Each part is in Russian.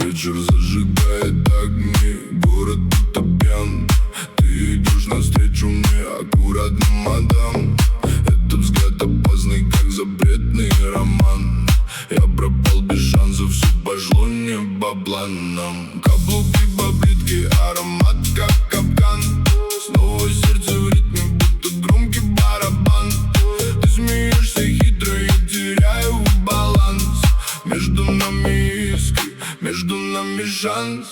Вечер зажигает огни, город будто пьян. Ты идешь навстречу мне, аккуратно, мадам. Это взгляд опасный, как запретный роман. Я пропал без шансов, все пошло не по планам. Каблуки по плитке, аромат как капкан. Снова сердце в ритме, будто громкий барабан. Ты смеешься хитро, я теряю баланс. Между нами искры, между нами шанс.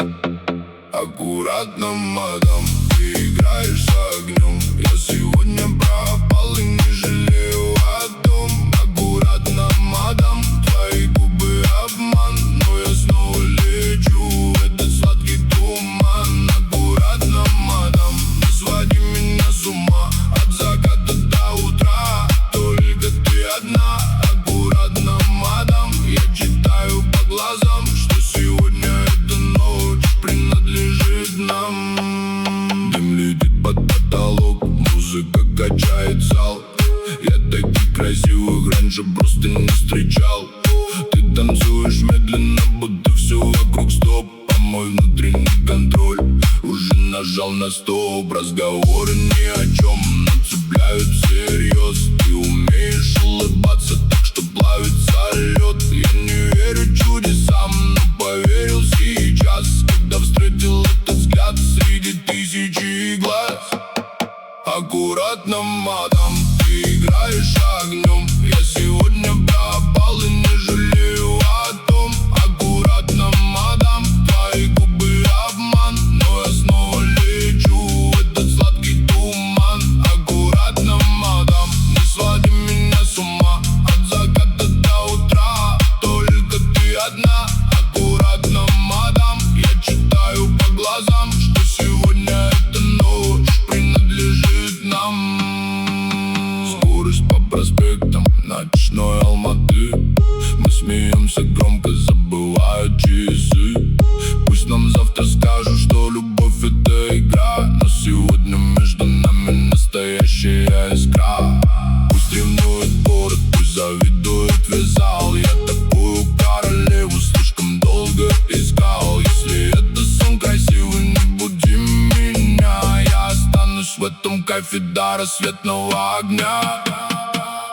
Аккуратно, мадам, ты играешь с огнем. Я сегодня пропал и не жалею о том. Аккуратно, мадам, твои губы обман. Но я снова лечу в этот сладкий туман. Аккуратно, мадам, не своди меня с ума. От заката до утра только ты одна. Аккуратно, мадам, я читаю по глазам, что сегодня эта ночь принадлежит нам. Дым летит под потолок, музыка качает зал. Я таких красивых раньше просто не встречал. Ты танцуешь медленно, будто все вокруг стоп. А мой внутренний контроль уже нажал на стоп. Разговоры ни о чем, но цепляют всерьез. Ты умеешь улыбаться так, что плавится лед. Я не верю чудесам, но поверил сейчас, когда встретил этот взгляд среди тысячи глаз. Аккуратно, мадам, ты играешь огнем. Я сегодня пропал и не жалею о том. Аккуратно, мадам, твои губы обман. Но я снова лечу в этот сладкий туман. Аккуратно, мадам, не своди меня с ума. От заката до утра только ты одна. Аккуратно, мадам, я читаю по глазам, что сегодня эта ночь принадлежит нам. Скорость по проспектам ночной Алматы. Мы смеемся громко, забывая часы. Пусть нам завтра скажут, что любовь это игра, но сегодня между нами настоящая искра. Пусть ревнует город, пусть завидует весь зал. Я такую королеву слишком долго искал. Если это сон красивый, не буди меня. Я останусь в этом кайфе до рассветного огня.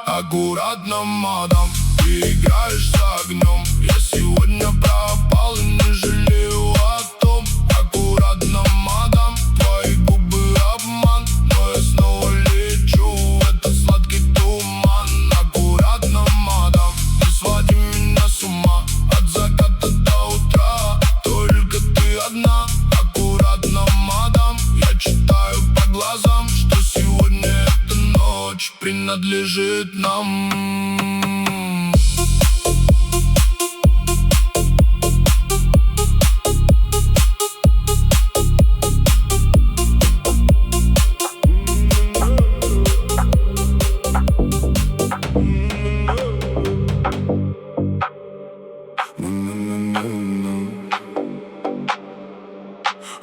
Аккуратно, мадам, ты играешь с огнем. Я сегодня пропал и не жалею о том. Аккуратно, мадам, твои губы обман. Но я снова лечу в этот сладкий туман. Аккуратно, мадам, не своди меня с ума. От заката до утра только ты одна. Аккуратно, мадам, я читаю по глазам, что сегодня эта ночь принадлежит нам.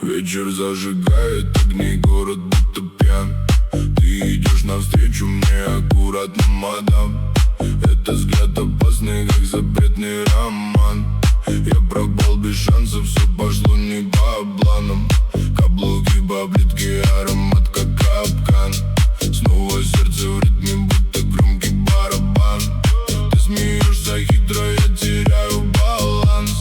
Вечер зажигает огни, город будто пьян. Ты идешь навстречу мне, аккуратно, мадам. Это взгляд опасный, как запретный роман. Я пропал без шансов, все пошло не по планам. Каблуки по плитке, аромат как капкан. Снова сердце в ритме, будто громкий барабан. Ты смеешься хитро, я теряю баланс.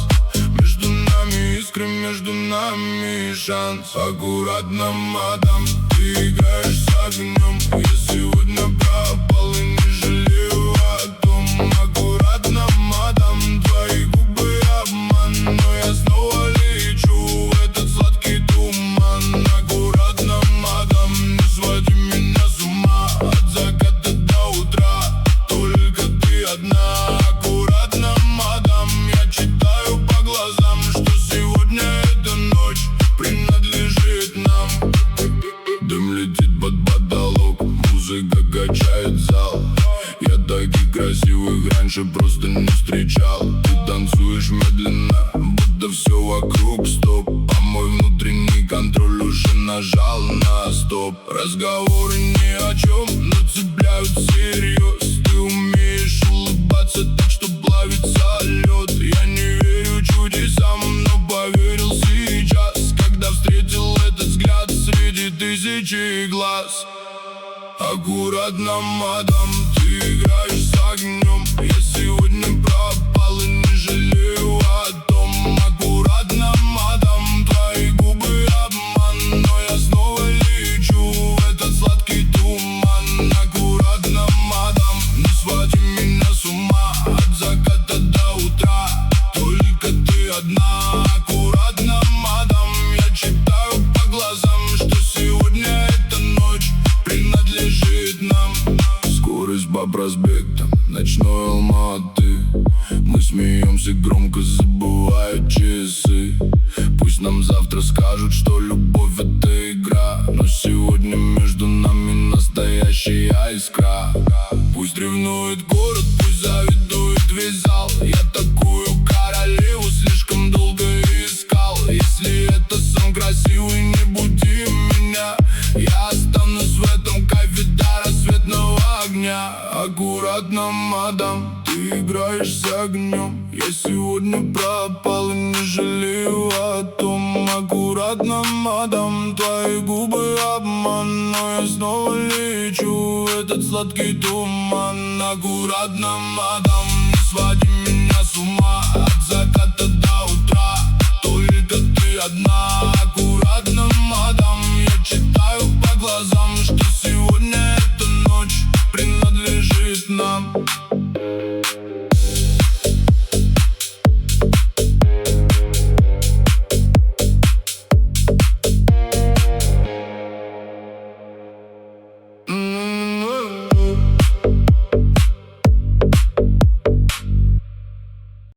Между нами искры, между нами шанс. Аккуратно, мадам, ты играешь с огнем. Я сегодня пропал и не жалею о том. Аккуратно, мадам, твои губы обман. Но я снова лечу в этот сладкий туман. Аккуратно, мадам, не своди меня с ума. От заката до утра только ты одна. Аккуратно, мадам, я читаю по глазам, что сегодня эта ночь принадлежит нам. Дым летит под потолок, музыка качает зал. Я таких красивых раньше просто не встречал. Ты танцуешь медленно, будто все вокруг стоп. А мой внутренний контроль уже нажал на стоп. Разговоры ни о чем, но цепляют всерьез. Ты умеешь улыбаться так, что плавится лед. Я не верю чудесам, но аккуратно, мадам, ты играешь с огнем. Я сегодня пропал и не жалею о том. Аккуратно, мадам, твои губы обман, но я снова лечу в этот сладкий туман. Аккуратно, мадам, не своди меня с ума от заката до утра, только ты одна. Аккуратно, мадам, я читаю по глазам, что сегодня эта ночь принадлежит нам. Скорость по проспектам ночной Алматы, мы смеемся громко, забывают часы. Пусть нам завтра скажут, что любовь это игра, но сегодня между нами настоящая искра. Пусть ревнует город, пусть завидует весь зал, я такую королеву слишком долго искал. Если это сон красивый, не буди меня, я останусь в этом кайфе до рассветного огня. Аккуратно, мадам, ты играешь с огнем. Я сегодня пропал и не жалею о том. Аккуратно, мадам, твои губы обман, но я снова лечу в этот сладкий туман. Аккуратно, мадам, не своди меня с ума от заката до утра, только ты одна.